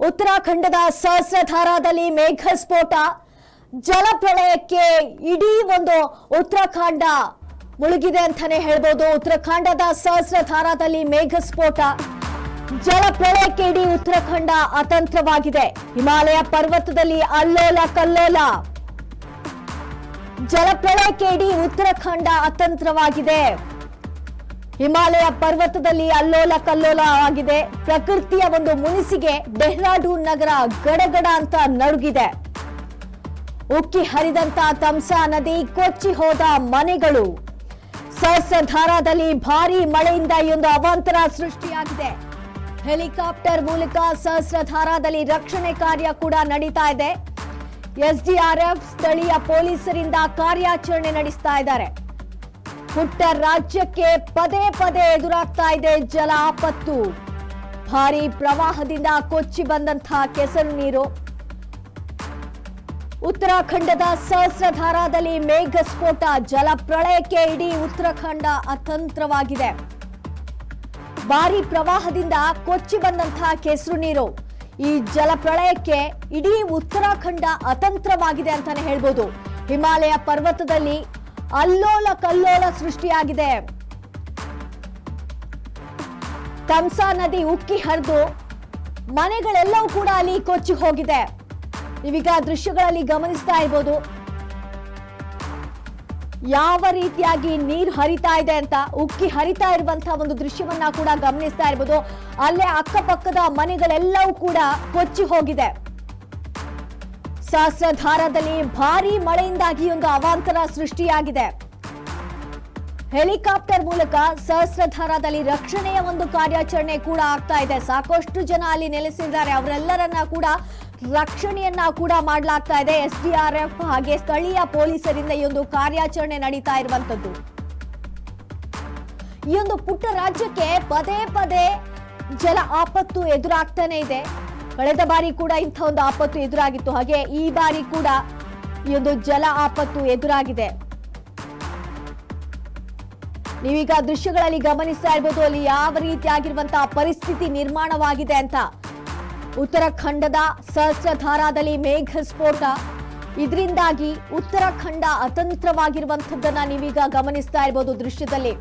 ಉತ್ತರಾಖಂಡದ ಸಹಸ್ರಧಾರಾದಲ್ಲಿ ಮೇಘಸ್ಫೋಟ, ಜಲಪ್ರಳಯಕ್ಕೆ ಇಡೀ ಒಂದು ಉತ್ತರಾಖಂಡ ಮುಳುಗಿದೆ ಅಂತಾನೆ ಹೇಳ್ಬೋದು. ಉತ್ತರಾಖಂಡದ ಸಹಸ್ರಧಾರಾದಲ್ಲಿ ಮೇಘಸ್ಫೋಟ, ಜಲಪ್ರಳಯಕ್ಕೆ ಇಡೀ ಉತ್ತರಾಖಂಡ ಅತಂತ್ರವಾಗಿದೆ. ಹಿಮಾಲಯ ಪರ್ವತದಲ್ಲಿ ಅಲ್ಲೋಲ ಕಲ್ಲೋಲ, ಜಲಪ್ರಳಯಕ್ಕೆ ಇಡೀ ಉತ್ತರಾಖಂಡ ಅತಂತ್ರವಾಗಿದೆ. ಹಿಮಾಲಯ ಪರ್ವತದಲ್ಲಿ ಅಲ್ಲೋಲ ಕಲ್ಲೋಲ ಆಗಿದೆ. ಪ್ರಕೃತಿಯ ಒಂದು ಮುನಿಸಿಗೆ ಡೆಹ್ರಾಡೂನ್ ನಗರ ಗಡಗಡ ಅಂತ ನಡುಗಿದೆ. ಉಕ್ಕಿ ಹರಿದಂತ ತಮ್ಸಾ ನದಿ ಕೊಚ್ಚಿ ಹೋದ ಮನೆಗಳು. ಸಹಸ್ರಧಾರಾದಲ್ಲಿ ಭಾರೀ ಮಳೆಯಿಂದ ಈ ಒಂದು ಅವಾಂತರ ಸೃಷ್ಟಿಯಾಗಿದೆ. ಹೆಲಿಕಾಪ್ಟರ್ ಮೂಲಕ ಸಹಸ್ರಧಾರಾದಲ್ಲಿ ರಕ್ಷಣೆ ಕಾರ್ಯ ಕೂಡ ನಡೀತಾ ಇದೆ. ಎಸ್ಡಿಆರ್ಎಫ್ ಸ್ಥಳೀಯ ಪೊಲೀಸರಿಂದ ಕಾರ್ಯಾಚರಣೆ ನಡೆಸ್ತಾ ಇದ್ದಾರೆ. ಪುಟ್ಟ ರಾಜ್ಯಕ್ಕೆ ಪದೇ ಪದೇ ಎದುರಾಗ್ತಾ ಇದೆ ಜಲ ಆಪತ್ತು. ಭಾರೀ ಪ್ರವಾಹದಿಂದ ಕೊಚ್ಚಿ ಬಂದಂತಹ ಕೆಸರು ನೀರು. ಉತ್ತರಾಖಂಡದ ಸಹಸ್ರಧಾರಾದಲ್ಲಿ ಮೇಘಸ್ಫೋಟ, ಜಲಪ್ರಳಯಕ್ಕೆ ಇಡೀ ಉತ್ತರಾಖಂಡ ಅತಂತ್ರವಾಗಿದೆ. ಭಾರೀ ಪ್ರವಾಹದಿಂದ ಕೊಚ್ಚಿ ಬಂದಂತಹ ಕೆಸರು ನೀರು. ಈ ಜಲಪ್ರಳಯಕ್ಕೆ ಇಡೀ ಉತ್ತರಾಖಂಡ ಅತಂತ್ರವಾಗಿದೆ ಅಂತಾನೆ ಹೇಳ್ಬೋದು. ಹಿಮಾಲಯ ಪರ್ವತದಲ್ಲಿ ಅಲ್ಲೋಲ ಕಲ್ಲೋಲ ಸೃಷ್ಟಿಯಾಗಿದೆ. ತಮ್ಸಾ ನದಿ ಉಕ್ಕಿ ಹರಿದು ಮನೆಗಳೆಲ್ಲವೂ ಕೂಡ ಅಲ್ಲಿ ಕೊಚ್ಚಿ ಹೋಗಿದೆ. ನೀವೀಗ ದೃಶ್ಯಗಳಲ್ಲಿ ಗಮನಿಸ್ತಾ ಇರ್ಬೋದು ಯಾವ ರೀತಿಯಾಗಿ ನೀರು ಹರಿತಾ ಇದೆ ಅಂತ. ಉಕ್ಕಿ ಹರಿತಾ ಇರುವಂತಹ ಒಂದು ದೃಶ್ಯವನ್ನ ಕೂಡ ಗಮನಿಸ್ತಾ ಇರ್ಬೋದು. ಅಲ್ಲೇ ಅಕ್ಕಪಕ್ಕದ ಮನೆಗಳೆಲ್ಲವೂ ಕೂಡ ಕೊಚ್ಚಿ ಹೋಗಿದೆ. ಸಹಸ್ರಧಾರಾದಲ್ಲಿ ಭಾರೀ ಮಳೆಯಿಂದಾಗಿ ಒಂದು ಅವಾಂತರ ಸೃಷ್ಟಿಯಾಗಿದೆ. ಹೆಲಿಕಾಪ್ಟರ್ ಮೂಲಕ ಸಹಸ್ರಧಾರಾದಲ್ಲಿ ರಕ್ಷಣೆಯ ಒಂದು ಕಾರ್ಯಾಚರಣೆ ಕೂಡ ಆಗ್ತಾ ಇದೆ. ಸಾಕಷ್ಟು ಜನ ಅಲ್ಲಿ ನೆಲೆಸಿದ್ದಾರೆ. ಅವರೆಲ್ಲರನ್ನ ಕೂಡ ರಕ್ಷಣೆಯನ್ನ ಕೂಡ ಮಾಡಲಾಗ್ತಾ ಇದೆ. ಎಸ್ಡಿಆರ್ಎಫ್ ಹಾಗೆ ಸ್ಥಳೀಯ ಪೊಲೀಸರಿಂದ ಈ ಒಂದು ಕಾರ್ಯಾಚರಣೆ ನಡೀತಾ ಇರುವಂತದ್ದು. ಈ ಒಂದು ಪುಟ್ಟ ರಾಜ್ಯಕ್ಕೆ ಪದೇ ಪದೇ ಜಲ ಆಪತ್ತು ಎದುರಾಗ್ತಾನೆ ಇದೆ. ಕಳೆದ ಬಾರಿ ಕೂಡ ಇಂಥ ಒಂದು ಆಪತ್ತು ಎದುರಾಗಿತ್ತು. ಹಾಗೆ ಈ ಬಾರಿ ಕೂಡ ಈ ಒಂದು ಜಲ ಆಪತ್ತು ಎದುರಾಗಿದೆ. ನೀವೀಗ ದೃಶ್ಯಗಳಲ್ಲಿ ಗಮನಿಸ್ತಾ ಇರ್ಬೋದು ಅಲ್ಲಿ ಯಾವ ರೀತಿಯಾಗಿರುವಂತಹ ಪರಿಸ್ಥಿತಿ ನಿರ್ಮಾಣವಾಗಿದೆ ಅಂತ. ಉತ್ತರಾಖಂಡದ ಸಹಸ್ರಧಾರಾದಲ್ಲಿ ಮೇಘಸ್ಫೋಟ, ಇದರಿಂದಾಗಿ ಉತ್ತರಾಖಂಡ ಅತಂತ್ರವಾಗಿರುವಂತದ್ದನ್ನ ನೀವೀಗ ಗಮನಿಸ್ತಾ ಇರ್ಬೋದು ದೃಶ್ಯದಲ್ಲಿ.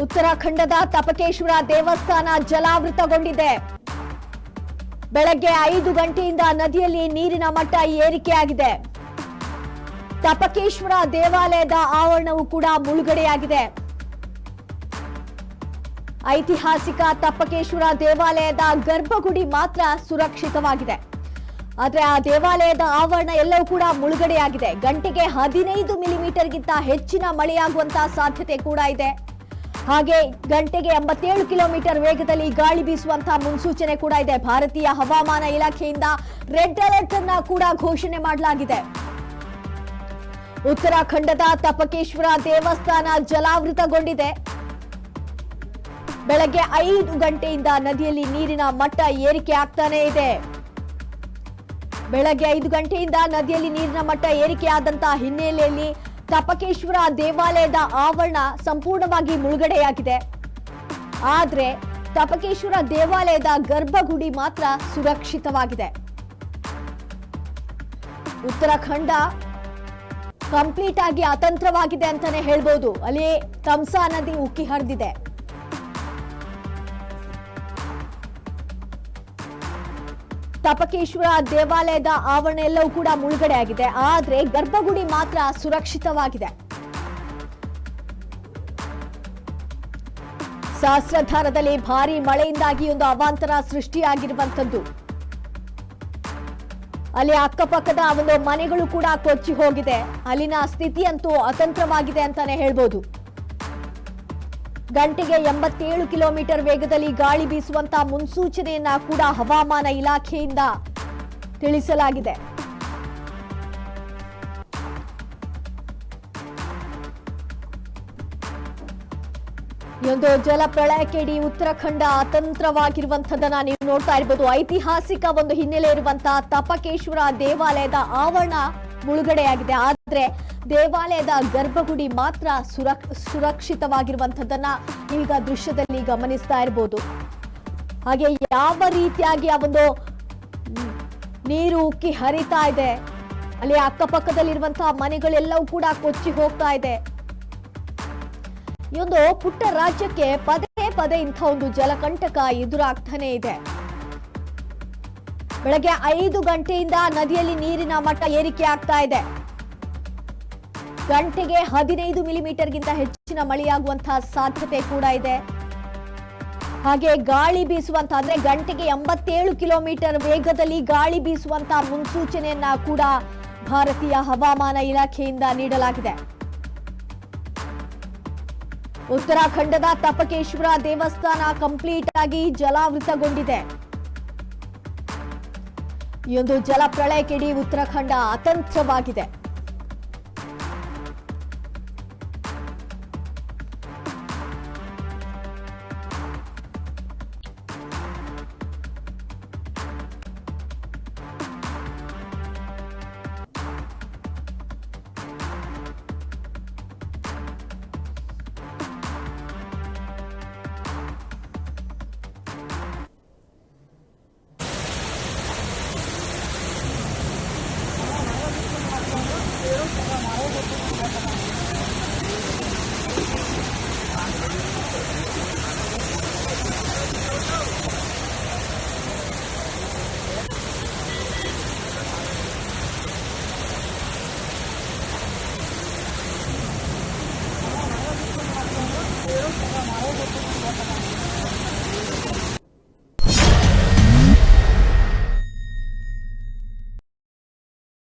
ಉತ್ತರಾಖಂಡದ ತಪಕೇಶ್ವರ ದೇವಸ್ಥಾನ ಜಲಾವೃತಗೊಂಡಿದೆ. ಬೆಳಗ್ಗೆ 5 ಗಂಟೆಯಿಂದ ನದಿಯಲ್ಲಿ ನೀರಿನ ಮಟ್ಟ ಏರಿಕೆಯಾಗಿದೆ. ತಪಕೇಶ್ವರ ದೇವಾಲಯದ ಆವರಣವು ಕೂಡ ಮುಳುಗಡೆಯಾಗಿದೆ. ಐತಿಹಾಸಿಕ ತಪಕೇಶ್ವರ ದೇವಾಲಯದ ಗರ್ಭಗುಡಿ ಮಾತ್ರ ಸುರಕ್ಷಿತವಾಗಿದೆ. ಆದ್ರೆ ಆ ದೇವಾಲಯದ ಆವರಣ ಎಲ್ಲವೂ ಕೂಡ ಮುಳುಗಡೆಯಾಗಿದೆ. ಗಂಟೆಗೆ 15 ಮಿಲಿಮೀಟರ್ಗಿಂತ ಹೆಚ್ಚಿನ ಮಳೆಯಾಗುವಂತಹ ಸಾಧ್ಯತೆ ಕೂಡ ಇದೆ. ಹಾಗೆ ಗಂಟೆಗೆ 87 ಕಿಲೋಮೀಟರ್ ವೇಗದಲ್ಲಿ ಗಾಳಿ ಬೀಸುವಂತಹ ಮುನ್ಸೂಚನೆ ಕೂಡ ಇದೆ. ಭಾರತೀಯ ಹವಾಮಾನ ಇಲಾಖೆಯಿಂದ ರೆಡ್ ಅಲರ್ಟ್ ಅನ್ನ ಕೂಡ ಘೋಷಣೆ ಮಾಡಲಾಗಿದೆ. ಉತ್ತರಾಖಂಡದ ತಪಕೇಶ್ವರ ದೇವಸ್ಥಾನ ಜಲಾವೃತಗೊಂಡಿದೆ. ಬೆಳಗ್ಗೆ 5 ಗಂಟೆಯಿಂದ ನದಿಯಲ್ಲಿ ನೀರಿನ ಮಟ್ಟ ಏರಿಕೆ ಆಗ್ತಾನೆ ಇದೆ. ಬೆಳಗ್ಗೆ 5 ಗಂಟೆಯಿಂದ ನದಿಯಲ್ಲಿ ನೀರಿನ ಮಟ್ಟ ಏರಿಕೆಯಾದಂತಹ ಹಿನ್ನೆಲೆಯಲ್ಲಿ ತಪಕೇಶ್ವರ ದೇವಾಲಯದ ಆವರಣ ಸಂಪೂರ್ಣವಾಗಿ ಮುಳುಗಡೆಯಾಗಿದೆ. ಆದ್ರೆ ತಪಕೇಶ್ವರ ದೇವಾಲಯದ ಗರ್ಭಗುಡಿ ಮಾತ್ರ ಸುರಕ್ಷಿತವಾಗಿದೆ. ಉತ್ತರಾಖಂಡ ಕಂಪ್ಲೀಟ್ ಆಗಿ ಅತಂತ್ರವಾಗಿದೆ ಅಂತಾನೆ ಹೇಳ್ಬೋದು. ಅಲ್ಲಿ ತಮ್ಸಾ ನದಿ ಉಕ್ಕಿ ಹರಿದಿದೆ. ತಪಕೇಶ್ವರ ದೇವಾಲಯದ ಆವರಣ ಎಲ್ಲವೂ ಕೂಡ ಮುಳುಗಡೆ ಆಗಿದೆ. ಆದ್ರೆ ಗರ್ಭಗುಡಿ ಮಾತ್ರ ಸುರಕ್ಷಿತವಾಗಿದೆ. ಸಹಸ್ರಧಾರಾದಲ್ಲಿ ಭಾರೀ ಮಳೆಯಿಂದಾಗಿ ಒಂದು ಅವಾಂತರ ಸೃಷ್ಟಿಯಾಗಿರುವಂತದ್ದು. ಅಲ್ಲಿ ಅಕ್ಕಪಕ್ಕದ ಒಂದು ಮನೆಗಳು ಕೂಡ ಕೊಚ್ಚಿ ಹೋಗಿದೆ. ಅಲ್ಲಿನ ಸ್ಥಿತಿ ಅಂತೂ ಅತಂತ್ರವಾಗಿದೆ ಅಂತಾನೆ ಹೇಳ್ಬೋದು. ಗಂಟೆಗೆ 87 ಕಿಲೋಮೀಟರ್ ವೇಗದಲ್ಲಿ ಗಾಳಿ ಬೀಸುವಂತಹ ಮುನ್ಸೂಚನೆಯನ್ನ ಕೂಡ ಹವಾಮಾನ ಇಲಾಖೆಯಿಂದ ತಿಳಿಸಲಾಗಿದೆ. ಈ ಒಂದು ಜಲಪ್ರಳಯಕ್ಕೆ ಇಡೀ ಉತ್ತರಾಖಂಡ ಅತಂತ್ರವಾಗಿರುವಂತದ್ದನ್ನ ನೀವು ನೋಡ್ತಾ ಇರಬಹುದು. ಐತಿಹಾಸಿಕ ಒಂದು ಹಿನ್ನೆಲೆ ಇರುವಂತಹ ತಪಕೇಶ್ವರ ದೇವಾಲಯದ ಆವರಣ ಮುಳುಗಡೆಯಾಗಿದೆ. ಆದ್ರೆ ದೇವಾಲಯದ ಗರ್ಭಗುಡಿ ಮಾತ್ರ ಸುರಕ್ಷಿತವಾಗಿರುವಂತದ್ದನ್ನ ಈಗ ದೃಶ್ಯದಲ್ಲಿ ಗಮನಿಸ್ತಾ ಇರಬಹುದು. ಹಾಗೆ ಯಾವ ರೀತಿಯಾಗಿ ಆ ಒಂದು ನೀರು ಉಕ್ಕಿ ಹರಿತಾ ಇದೆ, ಅಲ್ಲಿ ಅಕ್ಕಪಕ್ಕದಲ್ಲಿರುವಂತಹ ಮನೆಗಳೆಲ್ಲವೂ ಕೂಡ ಕೊಚ್ಚಿ ಹೋಗ್ತಾ ಇದೆ. ಈ ಒಂದು ಪುಟ್ಟ ರಾಜ್ಯಕ್ಕೆ ಪದೇ ಪದೇ ಇಂಥ ಒಂದು ಜಲಕಂಟಕ ಎದುರಾಗ್ತಾನೆ ಇದೆ. ಬೆಳಗ್ಗೆ 5 ಗಂಟೆಯಿಂದ ನದಿಯಲ್ಲಿ ನೀರಿನ ಮಟ್ಟ ಏರಿಕೆ ಆಗ್ತಾ ಇದೆ. ಗಂಟೆಗೆ 15 ಮಿಲಿಮೀಟರ್ಗಿಂತ ಹೆಚ್ಚಿನ ಮಳೆಯಾಗುವಂತಹ ಸಾಧ್ಯತೆ ಕೂಡ ಇದೆ. ಹಾಗೆ ಗಾಳಿ ಬೀಸುವಂತ ಅಂದ್ರೆ ಗಂಟೆಗೆ 87 ಕಿಲೋಮೀಟರ್ ವೇಗದಲ್ಲಿ ಗಾಳಿ ಬೀಸುವಂತಹ ಮುನ್ಸೂಚನೆಯನ್ನ ಕೂಡ ಭಾರತೀಯ ಹವಾಮಾನ ಇಲಾಖೆಯಿಂದ ನೀಡಲಾಗಿದೆ. ಉತ್ತರಾಖಂಡದ ತಪಕೇಶ್ವರ ದೇವಸ್ಥಾನ ಕಂಪ್ಲೀಟ್ ಆಗಿ ಜಲಾವೃತಗೊಂಡಿದೆ. ಈ ಒಂದು ಜಲ ಪ್ರಳಯಕ್ಕೆ ಇಡೀ ಉತ್ತರಾಖಂಡ ಅತಂತ್ರವಾಗಿದೆ.